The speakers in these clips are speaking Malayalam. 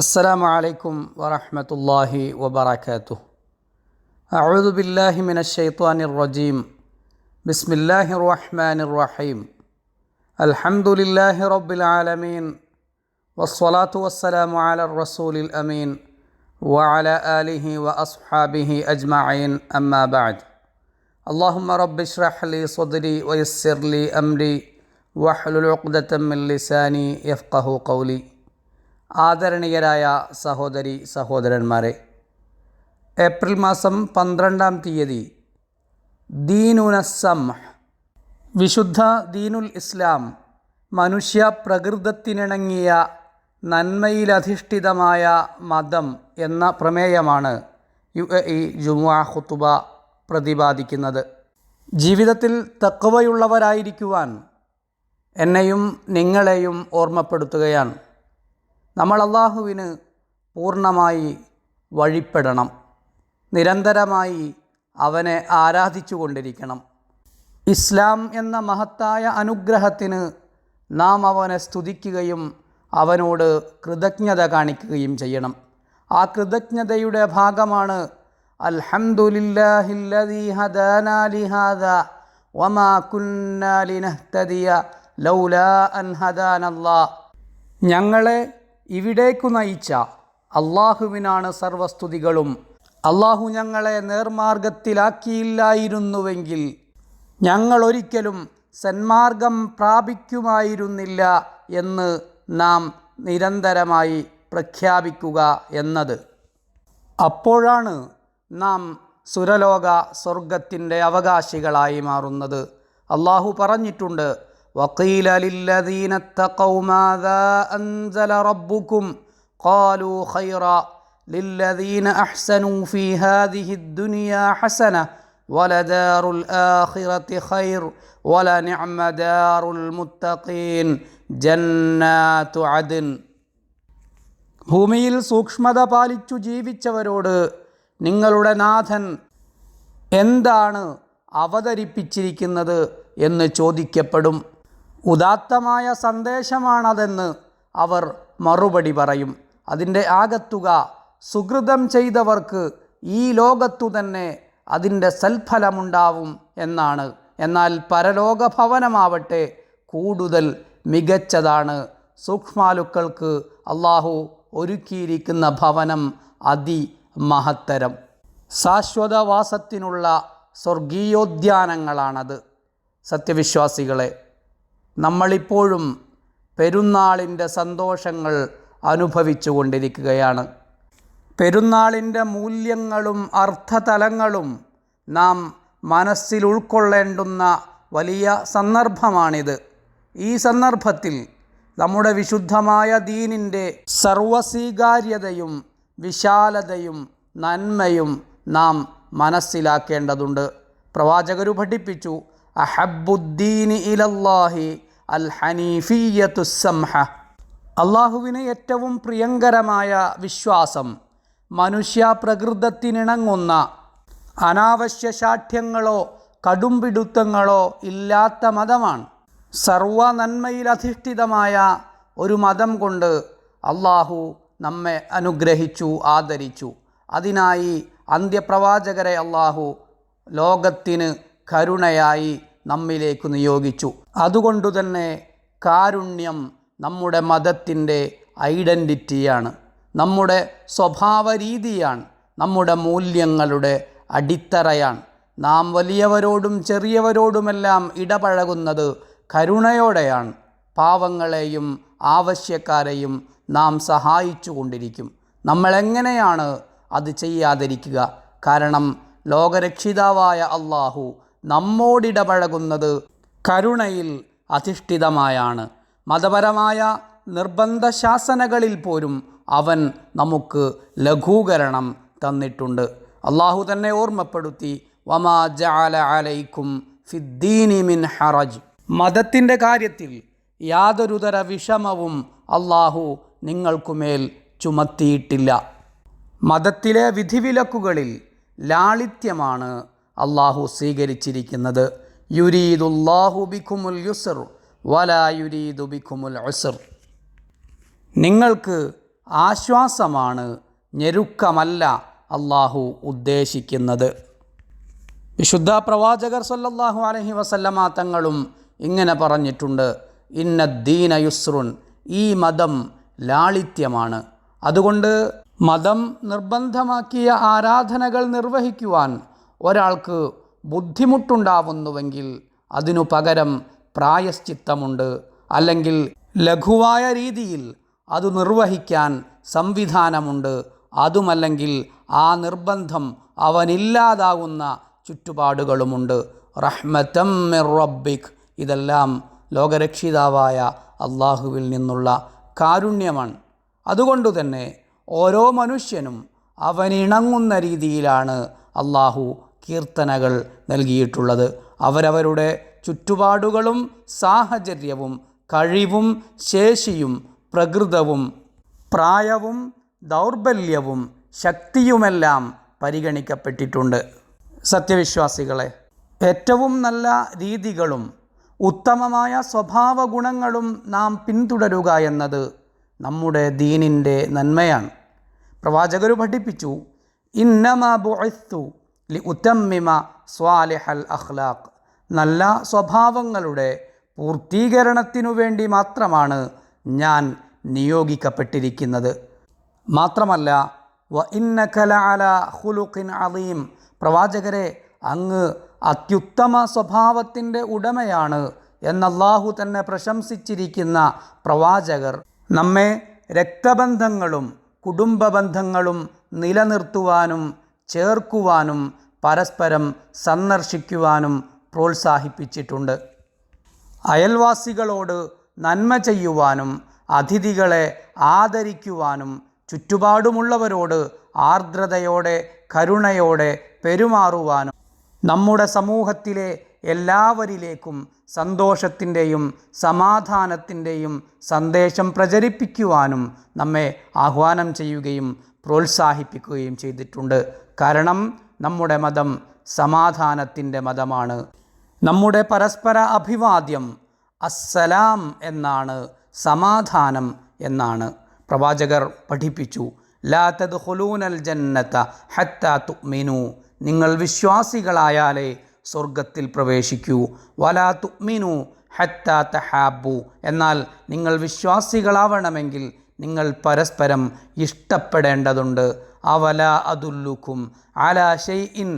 السلام عليكم ورحمة الله وبركاته. أعوذ بالله من الشيطان الرجيم. بسم الله الرحمن الرحيم. الحمد لله رب العالمين والصلاة والسلام على الرسول الأمين وعلى آله وأصحابه أجمعين أما بعد. اللهم رب اشرح لي صدري ويسر لي أمري واحلل عقدة من لساني يفقه قولي. ആദരണീയരായ സഹോദരി സഹോദരന്മാരെ, ഏപ്രിൽ മാസം 12-ാം തീയതി ദീനുനസ്സംഹ്, വിശുദ്ധ ദീനുൽ ഇസ്ലാം, മനുഷ്യ പ്രകൃതത്തിനിണങ്ങിയ നന്മയിലധിഷ്ഠിതമായ മതം എന്ന പ്രമേയമാണ് UAE ജുമുഅ ഖുതുബ പ്രതിപാദിക്കുന്നത്. ജീവിതത്തിൽ തഖ്വയുള്ളവരായിരിക്കുവാൻ എന്നെയും നിങ്ങളെയും ഓർമ്മപ്പെടുത്തുകയാണ്. നമ്മൾ അല്ലാഹുവിന് പൂർണ്ണമായി വഴിപ്പെടണം. നിരന്തരമായി അവനെ ആരാധിച്ചു കൊണ്ടിരിക്കണം. ഇസ്ലാം എന്ന മഹത്തായ അനുഗ്രഹത്തിന് നാം അവനെ സ്തുതിക്കുകയും അവനോട് കൃതജ്ഞത കാണിക്കുകയും ചെയ്യണം. ആ കൃതജ്ഞതയുടെ ഭാഗമാണ് അൽഹംദുലില്ലാഹില്ലദീ ഹദാനാ ലിഹാദാ വമാ കുന്നാ ലിനഹ്തദിയ ലൗലാ അൻ ഹദാനല്ലാഹ്. ഞങ്ങളെ ഇവിടേക്കു നയിച്ച അള്ളാഹുവിനാണ് സർവസ്തുതികളും. അള്ളാഹു ഞങ്ങളെ നേർമാർഗത്തിലാക്കിയില്ലായിരുന്നുവെങ്കിൽ ഞങ്ങളൊരിക്കലും സന്മാർഗം പ്രാപിക്കുമായിരുന്നില്ല എന്ന് നാം നിരന്തരമായി പ്രഖ്യാപിക്കുക എന്നത്. അപ്പോഴാണ് നാം സുരലോക സ്വർഗത്തിൻ്റെ അവകാശികളായി മാറുന്നത്. അള്ളാഹു പറഞ്ഞിട്ടുണ്ട്, وقيل للذين اتقوا ماذا أنزل ربكم قالوا خيرا للذين أحسنوا في هذه الدنيا حسنة ولدار الآخرة خير ولنعم دار المتقين جنات عدن. ഭൂമിയിൽ സൂക്ഷ്മത പാലിച്ചു ജീവിച്ചവരോട് നിങ്ങളുടെ നാഥൻ എന്താണ് അവതരിപ്പിച്ചിരിക്കുന്നത് എന്ന് ചോദിക്കപ്പെടും. ഉദാത്തമായ സന്ദേശമാണതെന്ന് അവർ മറുപടി പറയും. അതിൻ്റെ ആകത്തുക സുകൃതം ചെയ്തവർക്ക് ഈ ലോകത്തു തന്നെ അതിൻ്റെ സൽഫലമുണ്ടാവും എന്നാണ്. എന്നാൽ പരലോക ഭവനമാവട്ടെ കൂടുതൽ മികച്ചതാണ്. സൂക്ഷ്മാലുക്കൾക്ക് അള്ളാഹു ഒരുക്കിയിരിക്കുന്ന ഭവനം അതിമഹത്തരം. ശാശ്വതവാസത്തിനുള്ള സ്വർഗീയോദ്യാനങ്ങളാണത്. സത്യവിശ്വാസികളെ, നമ്മളിപ്പോഴും പെരുന്നാളിൻ്റെ സന്തോഷങ്ങൾ അനുഭവിച്ചു കൊണ്ടിരിക്കുകയാണ്. പെരുന്നാളിൻ്റെ മൂല്യങ്ങളും അർത്ഥതലങ്ങളും നാം മനസ്സിൽ ഉൾക്കൊള്ളേണ്ടുന്ന വലിയ സന്ദർഭമാണിത്. ഈ സന്ദർഭത്തിൽ നമ്മുടെ വിശുദ്ധമായ ദീനിൻ്റെ സർവസ്വീകാര്യതയും വിശാലതയും നന്മയും നാം മനസ്സിലാക്കേണ്ടതുണ്ട്. പ്രവാചകരു പഠിപ്പിച്ചു, അഹബ്ബുദ്ദീനി ഇലല്ലാഹി അൽ ഹനീഫിയ്യത്തു സംഹ. അള്ളാഹുവിന് ഏറ്റവും പ്രിയങ്കരമായ വിശ്വാസം മനുഷ്യ പ്രകൃതത്തിനിണങ്ങുന്ന അനാവശ്യ ശാഠ്യങ്ങളോ കടുംപിടുത്തങ്ങളോ ഇല്ലാത്ത മതമാണ്. സർവ നന്മയിലധിഷ്ഠിതമായ ഒരു മതം കൊണ്ട് അള്ളാഹു നമ്മെ അനുഗ്രഹിച്ചു, ആദരിച്ചു. അതിനായി അന്ത്യപ്രവാചകരെ അള്ളാഹു ലോകത്തിന് കരുണയായി നമ്മിലേക്ക് നിയോഗിച്ചു. അതുകൊണ്ടുതന്നെ കാരുണ്യം നമ്മുടെ മതത്തിൻ്റെ ഐഡൻറ്റിറ്റിയാണ്, നമ്മുടെ സ്വഭാവ രീതിയാണ്, നമ്മുടെ മൂല്യങ്ങളുടെ അടിത്തറയാണ്. നാം വലിയവരോടും ചെറിയവരോടുമെല്ലാം ഇടപഴകുന്നത് കരുണയോടെയാണ്. പാവങ്ങളെയും ആവശ്യക്കാരെയും നാം സഹായിച്ചു കൊണ്ടിരിക്കും. നമ്മളെങ്ങനെയാണ് അത് ചെയ്യാതിരിക്കുക? കാരണം ലോകരക്ഷിതാവായ അള്ളാഹു നമ്മോടിടപഴകുന്നത് കരുണയിൽ അധിഷ്ഠിതമായാണ്. മതപരമായ നിർബന്ധ ശാസനകളിൽ പോലും അവൻ നമുക്ക് ലഘൂകരണം തന്നിട്ടുണ്ട്. അള്ളാഹു തന്നെ ഓർമ്മപ്പെടുത്തി, വമാ ജഅല അലൈക്കും ഫിദ്ദീനി മിൻ ഹറജ്. മതത്തിൻ്റെ കാര്യത്തിൽ യാതൊരുതര വിഷമവും അള്ളാഹു നിങ്ങൾക്കുമേൽ ചുമത്തിയിട്ടില്ല. മതത്തിലെ വിധിവിലക്കുകളിൽ ലാളിത്യമാണ് അള്ളാഹു സ്വീകരിച്ചിരിക്കുന്നത്. യുരീദുല്ലാഹു ബിക്കുമുൽ യുസ്ർ വലാ യുരീദു ബിക്കുമുൽ ഉസ്ർ. നിങ്ങൾക്ക് ആശ്വാസമാണ്, ഞെരുക്കമല്ല അള്ളാഹു ഉദ്ദേശിക്കുന്നത്. വിശുദ്ധ പ്രവാചകർ സല്ലല്ലാഹു അലൈഹി വസല്ലമ തങ്ങളും ഇങ്ങനെ പറഞ്ഞിട്ടുണ്ട്, ഇന്നദ്ദീന യുസ്റുൻ, ഈ മതം ലാളിത്യമാണ്. അതുകൊണ്ട് മതം നിർബന്ധമാക്കിയ ആരാധനകൾ നിർവഹിക്കുവാൻ ഒരാൾക്ക് ബുദ്ധിമുട്ടുണ്ടാവുന്നുവെങ്കിൽ അതിനു പകരം പ്രായശ്ചിത്തമുണ്ട്, അല്ലെങ്കിൽ ലഘുവായ രീതിയിൽ അത് നിർവഹിക്കാൻ സംവിധാനമുണ്ട്. അതുമല്ലെങ്കിൽ ആ നിർബന്ധം അവനില്ലാതാകുന്ന ചുറ്റുപാടുകളുമുണ്ട്. റഹ്മതം മിർ റബ്ബിക്, ഇതെല്ലാം ലോകരക്ഷിതാവായ അള്ളാഹുവിൽ നിന്നുള്ള കാരുണ്യമാണ്. അതുകൊണ്ടുതന്നെ ഓരോ മനുഷ്യനും അവനിണങ്ങുന്ന രീതിയിലാണ് അള്ളാഹു കീർത്തനകൾ നൽകിയിട്ടുള്ളത്. അവരവരുടെ ചുറ്റുപാടുകളും സാഹചര്യവും കഴിവും ശേഷിയും പ്രകൃതവും പ്രായവും ദൗർബല്യവും ശക്തിയുമെല്ലാം പരിഗണിക്കപ്പെട്ടിട്ടുണ്ട്. സത്യവിശ്വാസികളെ, ഏറ്റവും നല്ല രീതികളും ഉത്തമമായ സ്വഭാവ ഗുണങ്ങളും നാം പിന്തുടരുക എന്നത് നമ്മുടെ ദീനിൻ്റെ നന്മയാണ്. പ്രവാചകർ പഠിപ്പിച്ചു, ഇന്നമാ ബുഇസ്തു ലിഉതമ്മിമ സ്വാലിഹൽ അഖ്ലാഖ്, നല്ല സ്വഭാവങ്ങളുടെ പൂർത്തീകരണത്തിനു വേണ്ടി മാത്രമാണ് ഞാൻ നിയോഗിക്കപ്പെട്ടിരിക്കുന്നത്. മാത്രമല്ല വ ഇന്നക ലഅലാ ഖുലുഖിൻ അളീം, പ്രവാചകരെ അങ്ങ് അത്യുത്തമ സ്വഭാവത്തിൻ്റെ ഉടമയാണ് എന്നല്ലാഹു തന്നെ പ്രശംസിച്ചിരിക്കുന്ന പ്രവാചകർ നമ്മെ രക്തബന്ധങ്ങളും കുടുംബ ബന്ധങ്ങളും നിലനിർത്തുവാനും ചേർക്കുവാനും പരസ്പരം സന്ദർശിക്കുവാനും പ്രോത്സാഹിപ്പിച്ചിട്ടുണ്ട്. അയൽവാസികളോട് നന്മ ചെയ്യുവാനും അതിഥികളെ ആദരിക്കുവാനും ചുറ്റുപാടുമുള്ളവരോട് ആർദ്രതയോടെ കരുണയോടെ പെരുമാറുവാനും നമ്മുടെ സമൂഹത്തിലെ എല്ലാവരിലേക്കും സന്തോഷത്തിൻ്റെയും സമാധാനത്തിൻ്റെയും സന്ദേശം പ്രചരിപ്പിക്കുവാനും നമ്മെ ആഹ്വാനം ചെയ്യുകയും പ്രോത്സാഹിപ്പിക്കുകയും ചെയ്തിട്ടുണ്ട്. കാരണം നമ്മുടെ മതം സമാധാനത്തിൻ്റെ മതമാണ്. നമ്മുടെ പരസ്പര അഭിവാദ്യം അസ്സലാം എന്നാണ്, സമാധാനം എന്നാണ്. പ്രവാചകർ പഠിപ്പിച്ചു, ലാ തദ്ഖുലൂനൽ ജന്നത ഹത്താ തുഅ്മിനൂ, നിങ്ങൾ വിശ്വാസികളായാലേ സ്വർഗത്തിൽ പ്രവേശിക്കൂ. വലാ തുഅ്മിനൂ ഹത്താ തഹാബു, എന്നാൽ നിങ്ങൾ വിശ്വാസികളാവണമെങ്കിൽ നിങ്ങൾ പരസ്പരം ഇഷ്ടപ്പെടേണ്ടതുണ്ട്. അവലാ അദുല്ലുക്കും അലാ ഷൈഇൻ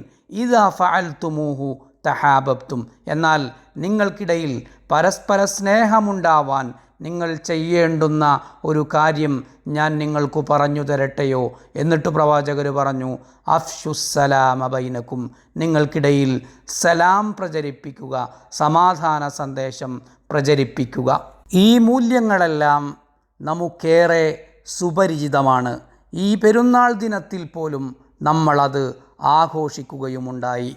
ഇദാ ഫഅൽതുമൂഹു തഹാബബ്തും, എന്നാൽ നിങ്ങൾക്കിടയിൽ പരസ്പര സ്നേഹമുണ്ടാവാൻ നിങ്ങൾ ചെയ്യേണ്ടുന്ന ഒരു കാര്യം ഞാൻ നിങ്ങൾക്ക് പറഞ്ഞു തരട്ടെയോ? എന്നിട്ട് പ്രവാചകർ പറഞ്ഞു, അഫ്ഷുസ്സലാമ ബൈനക്കും, നിങ്ങൾക്കിടയിൽ സലാം പ്രചരിപ്പിക്കുക, സമാധാന സന്ദേശം പ്രചരിപ്പിക്കുക. ഈ മൂല്യങ്ങളെല്ലാം നമുക്കേറെ സുപരിചിതമാണ്. ഈ പെരുന്നാൾ ദിനത്തിൽ പോലും നമ്മളത് ആഘോഷിക്കുകയുമുണ്ടായി.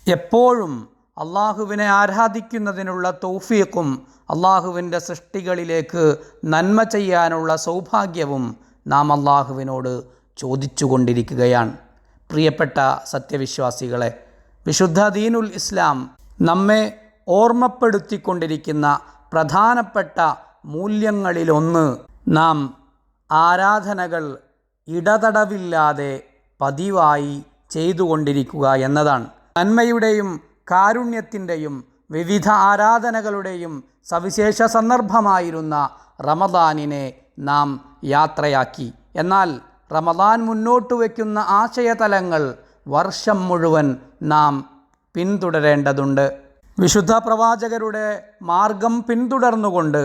എപ്പോഴും അള്ളാഹുവിനെ ആരാധിക്കുന്നതിനുള്ള തൗഫീഖും അള്ളാഹുവിൻ്റെ സൃഷ്ടികളിലേക്ക് നന്മ ചെയ്യാനുള്ള സൗഭാഗ്യവും നാം അള്ളാഹുവിനോട് ചോദിച്ചു കൊണ്ടിരിക്കുകയാണ്. പ്രിയപ്പെട്ട സത്യവിശ്വാസികളെ, വിശുദ്ധ ദീനുൽ ഇസ്ലാം നമ്മെ ഓർമ്മപ്പെടുത്തിക്കൊണ്ടിരിക്കുന്ന പ്രധാനപ്പെട്ട മൂല്യങ്ങളിലൊന്ന് നാം ആരാധനകൾ ഇടതടവില്ലാതെ പതിവായി ചെയ്തുകൊണ്ടിരിക്കുക എന്നതാണ്. നന്മയുടെയും കാരുണ്യത്തിൻ്റെയും വിവിധ ആരാധനകളുടെയും സവിശേഷ സന്ദർഭമായിരുന്ന റമദാനിനെ നാം യാത്രയാക്കി. എന്നാൽ റമദാൻ മുന്നോട്ട് വയ്ക്കുന്ന ആശയതലങ്ങൾ വർഷം മുഴുവൻ നാം പിന്തുടരേണ്ടതുണ്ട്. വിശുദ്ധ പ്രവാചകരുടെ മാർഗം പിന്തുടർന്നുകൊണ്ട്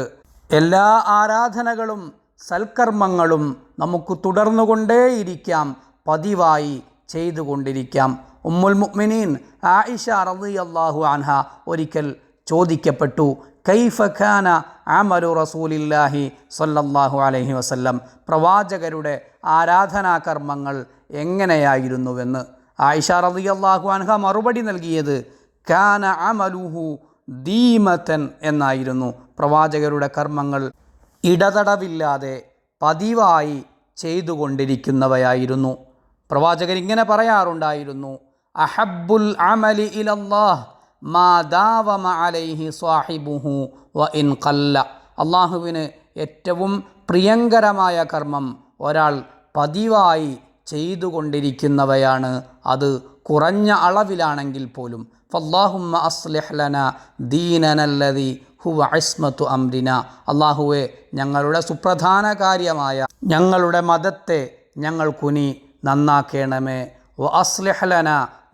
എല്ലാ ആരാധനകളും സൽക്കർമ്മങ്ങളും നമുക്ക് തുടർന്നുകൊണ്ടേയിരിക്കാം, പതിവായി ചെയ്തുകൊണ്ടിരിക്കാം. ഉമ്മുൽ മുഅ്മിനീൻ ആയിഷ റളിയല്ലാഹു അൻഹ ഒരിക്കൽ ചോദിക്കപ്പെട്ടു, കൈഫ കാന അമലു റസൂലില്ലാഹി സ്വല്ലല്ലാഹു അലൈഹി വസല്ലം, പ്രവാചകരുടെ ആരാധനാകർമ്മങ്ങൾ എങ്ങനെയായിരുന്നുവെന്ന്. ആയിഷ റളിയല്ലാഹു അൻഹ മറുപടി നൽകിയത് കാന അമലുഹു ദീമതൻ എന്നായിരുന്നു. പ്രവാചകരുടെ കർമ്മങ്ങൾ ഇടതടവില്ലാതെ പതിവായി ചെയ്തുകൊണ്ടിരിക്കുന്നവയായിരുന്നു. പ്രവാചകർ ഇങ്ങനെ പറയാറുണ്ടായിരുന്നു, അഹബ്ബുൽ അമലി ഇലല്ലാഹ് മാ ദാവമ അലൈഹി സ്വാഹിബുഹു വ ഇൻ ഖല്ല, അള്ളാഹുവിന് ഏറ്റവും പ്രിയങ്കരമായ കർമ്മം ഒരാൾ പതിവായി ചെയ്തുകൊണ്ടിരിക്കുന്നവയാണ്, അത് കുറഞ്ഞ അളവിലാണെങ്കിൽ പോലും. ഫല്ലാഹുമ്മ അസ്ലിഹ് ലന ദീനനല്ലദീ ഹുവ ഇസ്മത്തു അംരിന. അല്ലാഹുവേ, ഞങ്ങളുടെ സുപ്രധാന കാര്യമായ ഞങ്ങളുടെ മതത്തെ ഞങ്ങൾക്കു നീ നന്നാക്കേണമേ. വ അസ്ലിഹ് ലന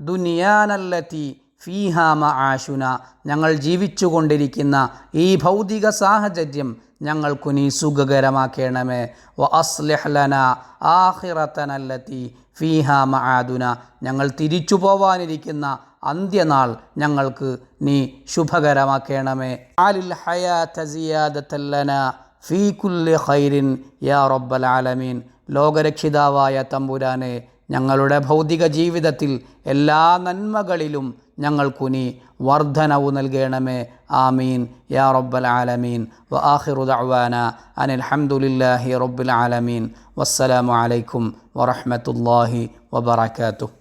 ദുനിയാനല്ലതി ഫീഹാ മആശുന. ഞങ്ങൾ ജീവിച്ചുകൊണ്ടിരിക്കുന്ന ഈ ഭൗതിക സാഹചര്യം ഞങ്ങൾക്കു നീ സുഖകരമാക്കേണമേ. വ അസ്ലിഹ് ലന ആഖിറതനല്ലതി ഫീഹാ മആദുന. ഞങ്ങൾ തിരിച്ചു പോവാനിരിക്കുന്ന അന്ത്യനാൾ ഞങ്ങൾക്ക് നീ ശുഭകരമാക്കേണമേ. ആലിൽ ഹയാത സിയാദതൻ ലന ഫീ കുല്ലി ഖൈരിൻ യാ റബ്ബൽ ആലമീൻ. ലോകരക്ഷിതാവായ തമ്പുരാനെ, ഞങ്ങളുടെ ഭൗതിക ജീവിതത്തിൽ എല്ലാ നന്മകളിലും ഞങ്ങൾക്കു നീ വർധനവ് നൽകണമേ. ആമീൻ യാ റബ്ബൽ ആലമീൻ. വ ആഖിറു ദഅ്വാന അനിൽ ഹംദുലില്ലാഹി റബ്ബിൽ ആലമീൻ. വസ്സലാമു അലൈക്കും വറഹ്മത്തുള്ളാഹി വബറകാതുഹു.